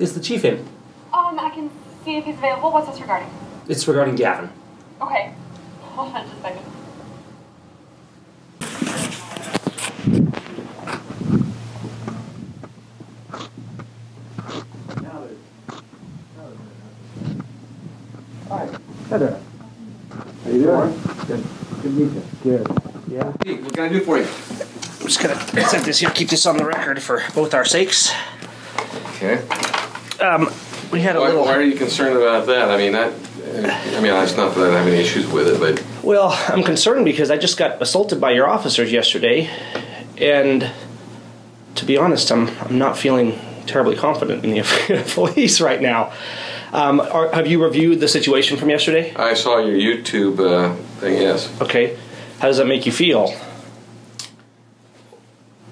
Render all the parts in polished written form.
Is the chief in? I can see if he's available. What's this regarding? It's regarding Gavin. Okay. Hold on just a second. Hi. Hi there. How you doing? Good. Good to meet you. Good. Yeah. Hey, what can I do for you? I'm just gonna set this here, keep this on the record for both our sakes. Okay. We had a little... Why are you concerned about that? I mean, it's not that I have any issues with it, but... Well, I'm concerned because I just got assaulted by your officers yesterday, and to be honest, I'm not feeling terribly confident in the police right now. Have you reviewed the situation from yesterday? I saw your YouTube thing, yes. Okay. How does that make you feel?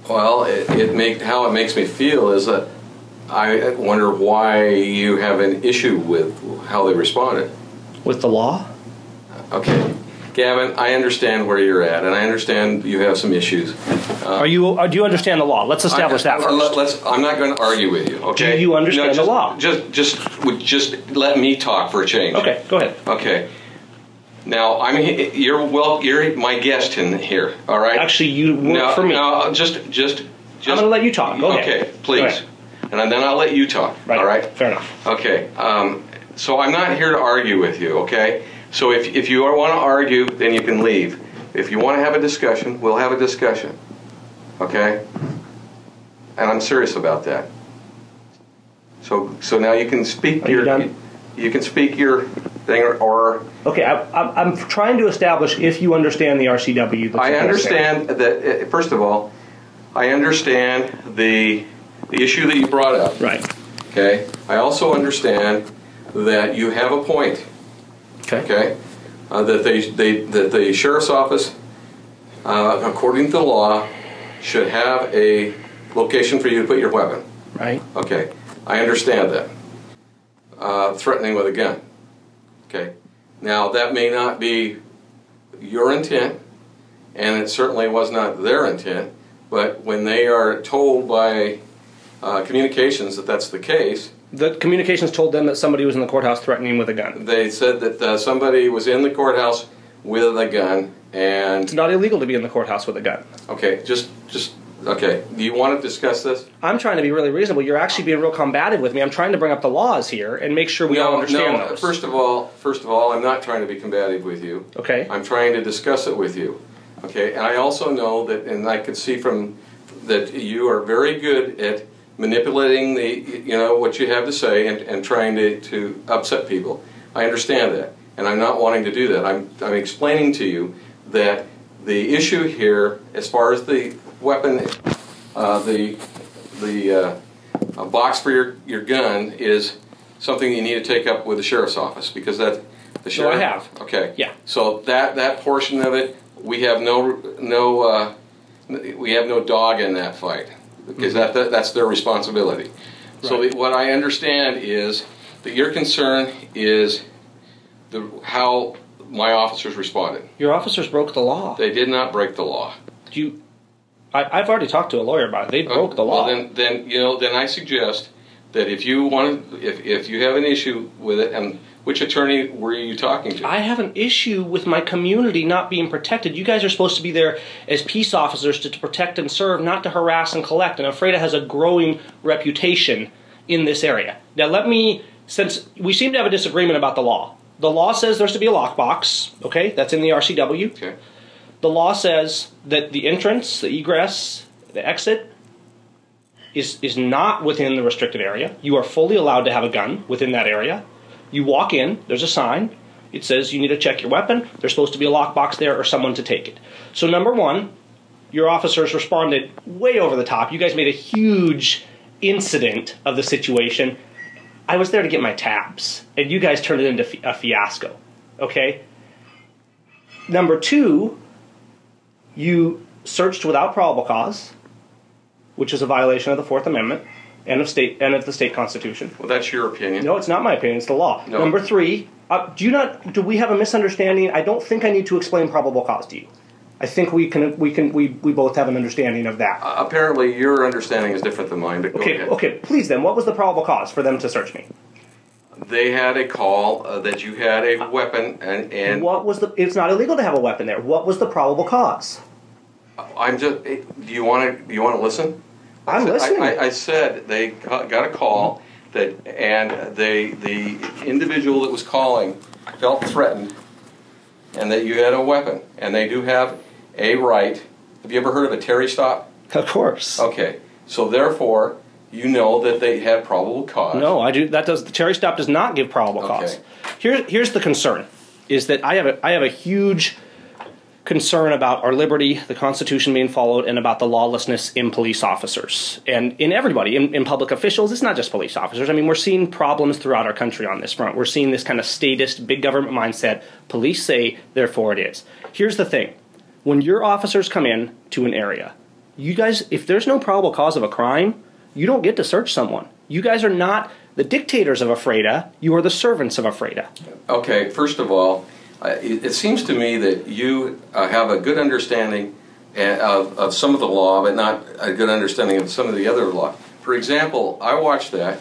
Well, how it makes me feel is that I wonder why you have an issue with how they responded. With the law? Okay. Gavin, I understand where you're at, and I understand you have some issues. Do you understand the law? Let's establish that first. I'm not going to argue with you, okay? Do you understand the law? Just let me talk for a change. Okay, go ahead. Okay. Now, you're my guest in here, all right? Actually, you work for me. No, just. I'm going to let you talk. Go ahead. Okay, please. And then I'll let you talk, all right? Fair enough. Okay. So I'm not here to argue with you, okay? So if you want to argue, then you can leave. If you want to have a discussion, we'll have a discussion, okay? And I'm serious about that. So now you can speak your thing or. Okay, I'm trying to establish if you understand the RCW. I understand that. First of all, I understand the issue that you brought up. Right. Okay. I also understand that you have a point. Okay. Okay. That the sheriff's office, according to the law, should have a location for you to put your weapon. Right. Okay. I understand that. Threatening with a gun. Okay. Now that may not be your intent, and it certainly was not their intent. But when they are told by communications that that's the case, the communications told them that somebody was in the courthouse threatening with a gun. They said that somebody was in the courthouse with a gun, and it's not illegal to be in the courthouse with a gun. Okay, okay. Do you want to discuss this? I'm trying to be really reasonable. You're actually being real combative with me. I'm trying to bring up the laws here and make sure we all understand those. First of all, I'm not trying to be combative with you. Okay. I'm trying to discuss it with you. Okay, and I also know that, and I can see from that you are very good at manipulating what you have to say and trying to upset people. I understand that, and I'm not wanting to do that. I'm explaining to you that the issue here, as far as the weapon, the box for your gun, is something you need to take up with the sheriff's office because the sheriff. So I have. Okay. Yeah. So that portion of it, we have no dog in that fight because that's their responsibility. Right. So what I understand is that your concern is how my officers responded. Your officers broke the law. They did not break the law. I've already talked to a lawyer about it. They broke the law. Well, then I suggest that if you have an issue with it, and which attorney were you talking to? I have an issue with my community not being protected. You guys are supposed to be there as peace officers to protect and serve, not to harass and collect. And Ephrata has a growing reputation in this area. Now since we seem to have a disagreement about the law. The law says there's to be a lockbox, okay? That's in the RCW. Okay. The law says that the entrance, the egress, the exit is not within the restricted area. You are fully allowed to have a gun within that area. You walk in, there's a sign. It says you need to check your weapon. There's supposed to be a lockbox there or someone to take it. So number one, your officers responded way over the top. You guys made a huge incident of the situation. I was there to get my tabs, and you guys turned it into a fiasco, okay? Number two, you searched without probable cause, which is a violation of the Fourth Amendment and of the state constitution. Well, that's your opinion. No, it's not my opinion. It's the law. No. Number three, do we have a misunderstanding? I don't think I need to explain probable cause to you. I think we both have an understanding of that. Apparently, your understanding is different than mine. But go ahead. Okay. Please, then, what was the probable cause for them to search me? They had a call that you had a weapon, and what was the? It's not illegal to have a weapon there. What was the probable cause? I'm just. Do you want to listen? I'm listening. I said they got a call and the individual that was calling felt threatened, and that you had a weapon, and they do have a right. Have you ever heard of a Terry stop? Of course. Okay, so therefore, you know that they had probable cause. No, I do. The Terry stop does not give probable cause. Here's the concern: is that I have a huge concern about our liberty, the Constitution being followed, and about the lawlessness in police officers and in everybody, in public officials. It's not just police officers. I mean, we're seeing problems throughout our country on this front. We're seeing this kind of statist, big government mindset. Police say, therefore it is. Here's the thing. When your officers come in to an area, you guys, if there's no probable cause of a crime, you don't get to search someone. You guys are not the dictators of Ephrata. You are the servants of Ephrata. Okay, first of all, it seems to me that you have a good understanding of some of the law, but not a good understanding of some of the other law. For example, I watched that,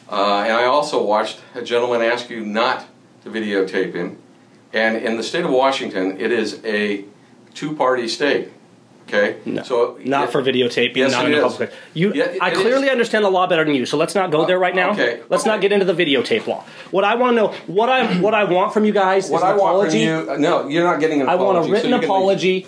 and I also watched a gentleman ask you not to videotape him. And in the state of Washington, it is a two-party state. Okay, no, so not for videotaping. Yes, not it in the is. public. I clearly understand the law better than you, so let's not go there right now. Okay. Let's not get into the videotape law. What I want to know, what I want from you guys is an apology. No, you're not getting an apology. I want a written apology.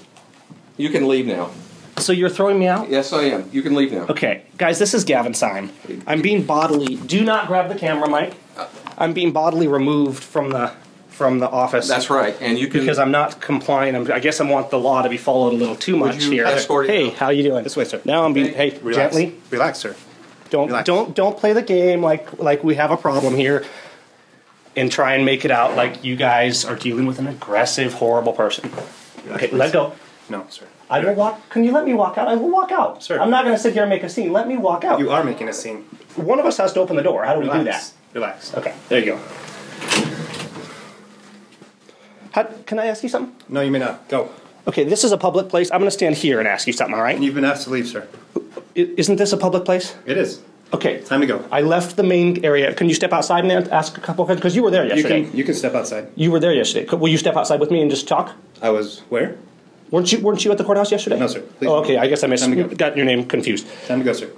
You can leave now. So you're throwing me out? Yes, I am. You can leave now. Okay, guys, this is Gavin Seim. I'm being bodily. Do not grab the camera, Mike. I'm being bodily removed from the office. That's right, and you can, because I'm not complying. I guess I want the law to be followed a little too much here. Hey, how you doing? This way, sir. Now I'm being. Hey, relax. Gently. Relax, sir. Don't play the game like we have a problem here, and try and make it out like you guys are dealing with an aggressive, horrible person. Relax, Okay, let go. No, sir. I will walk. Can you let me walk out? I will walk out. Sir. I'm not going to sit here and make a scene. Let me walk out. You are making a scene. One of us has to open the door. How do we do that? Relax. Okay, there you go. Can I ask you something? No, you may not. Go. Okay, this is a public place. I'm going to stand here and ask you something, all right? You've been asked to leave, sir. Isn't this a public place? It is. Okay. Time to go. I left the main area. Can you step outside and ask a couple of questions? Because you were there yesterday. You can step outside. You were there yesterday. Will you step outside with me and just talk? I was where? Weren't you at the courthouse yesterday? No, sir. Please. Oh, okay. I guess I got your name confused. Time to go, sir.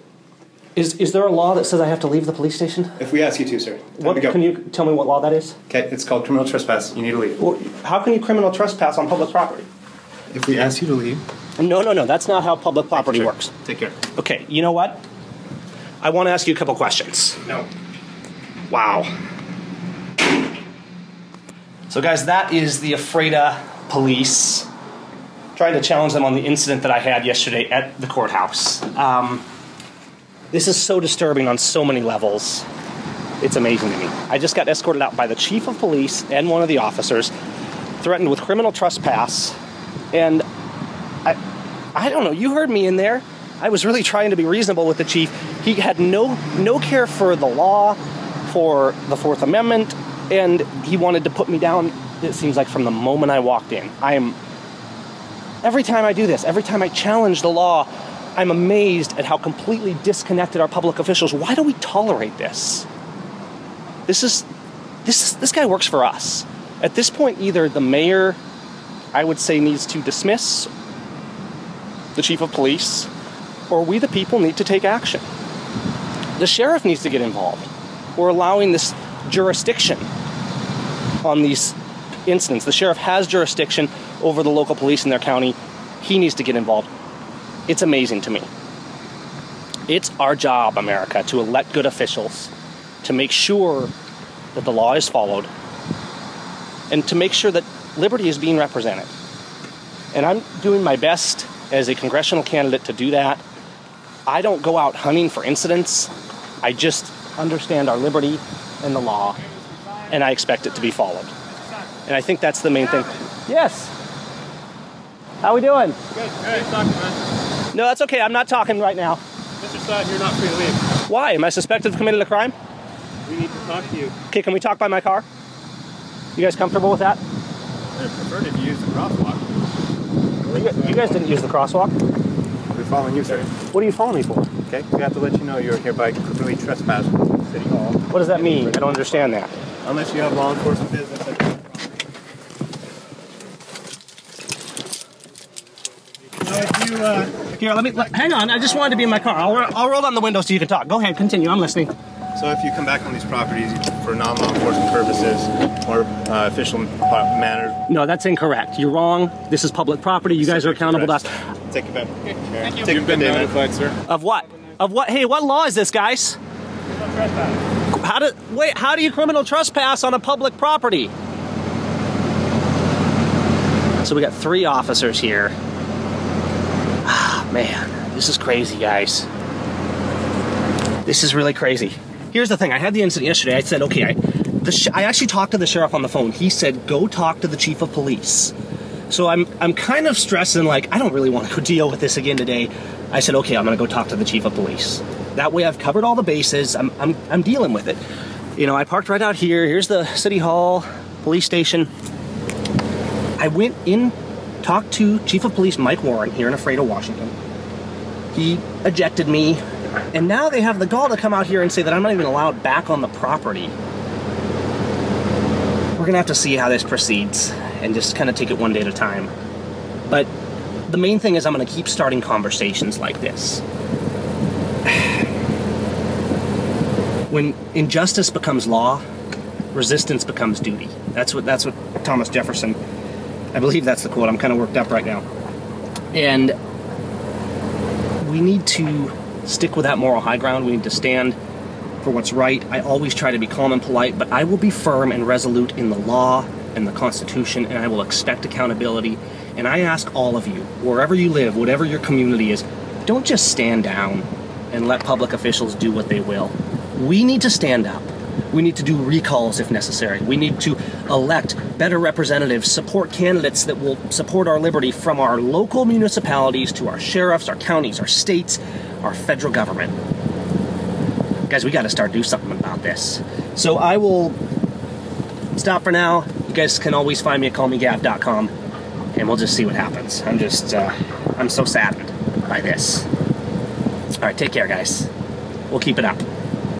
Is there a law that says I have to leave the police station? If we ask you to, sir. Time to go. Can you tell me what law that is? Okay, it's called criminal trespass. You need to leave. Well, how can you criminal trespass on public property? If we ask you to leave. No. That's not how public property works. Take care. Okay, you know what? I want to ask you a couple questions. No. Wow. So, guys, that is the Ephrata police trying to challenge them on the incident that I had yesterday at the courthouse. This is so disturbing on so many levels. It's amazing to me. I just got escorted out by the chief of police and one of the officers, threatened with criminal trespass, and I don't know, you heard me in there. I was really trying to be reasonable with the chief. He had no care for the law, for the Fourth Amendment, and he wanted to put me down, it seems like, from the moment I walked in. Every time I do this, every time I challenge the law, I'm amazed at how completely disconnected our public officials. Why do we tolerate this? This guy works for us. At this point, either the mayor, I would say, needs to dismiss the chief of police, or we the people need to take action. The sheriff needs to get involved. We're allowing this jurisdiction on these incidents. The sheriff has jurisdiction over the local police in their county. He needs to get involved. It's amazing to me. It's our job, America, to elect good officials, to make sure that the law is followed, and to make sure that liberty is being represented. And I'm doing my best as a congressional candidate to do that. I don't go out hunting for incidents. I just understand our liberty and the law, and I expect it to be followed. And I think that's the main thing. Yes. How we doing? Good. Hey, talking, man. No, that's okay. I'm not talking right now. Mr. Stein, you're not free to leave. Why? Am I suspected of committing a crime? We need to talk to you. Okay, can we talk by my car? You guys comfortable with that? I prefer if you use the crosswalk. guys didn't use the crosswalk. We're following you, sir. What are you following me for? Okay, we have to let you know you're hereby completely trespassing City Hall. What does that mean? I don't understand that. Unless you have law enforcement business. Here, hang on. I just wanted to be in my car. I'll roll down the window so you can talk. Go ahead, continue. I'm listening. So if you come back on these properties for non-law enforcement purposes or official manner. No, that's incorrect. You're wrong. This is public property. You guys are accountable to us. Take it back. Thank you. You've been notified, sir. Of what? Of what? Hey, what law is this, guys? How do you criminal trespass on a public property? So we got 3 officers here. Ah, man, this is crazy, guys. This is really crazy. Here's the thing. I had the incident yesterday. I said, okay, I actually talked to the sheriff on the phone. He said, go talk to the chief of police. So I'm kind of stressing, like, I don't really want to go deal with this again today. I said, okay, I'm going to go talk to the chief of police. That way I've covered all the bases. I'm dealing with it. You know, I parked right out here. Here's the City Hall police station. I went in, talked to Chief of Police Mike Warren here in Ephrata, Washington. He ejected me, and now they have the gall to come out here and say that I'm not even allowed back on the property. We're gonna have to see how this proceeds and just kind of take it one day at a time. But the main thing is I'm gonna keep starting conversations like this. When injustice becomes law, resistance becomes duty. That's what Thomas Jefferson, I believe that's the quote. I'm kind of worked up right now. And we need to stick with that moral high ground. We need to stand for what's right. I always try to be calm and polite, but I will be firm and resolute in the law and the Constitution, and I will expect accountability. And I ask all of you, wherever you live, whatever your community is, don't just stand down and let public officials do what they will. We need to stand up. We need to do recalls if necessary. We need to elect better representatives, support candidates that will support our liberty, from our local municipalities to our sheriffs, our counties, our states, our federal government. Guys, we got to start doing something about this. So I will stop for now. You guys can always find me at callmegav.com, and we'll just see what happens. I'm so saddened by this. All right, take care, guys. We'll keep it up.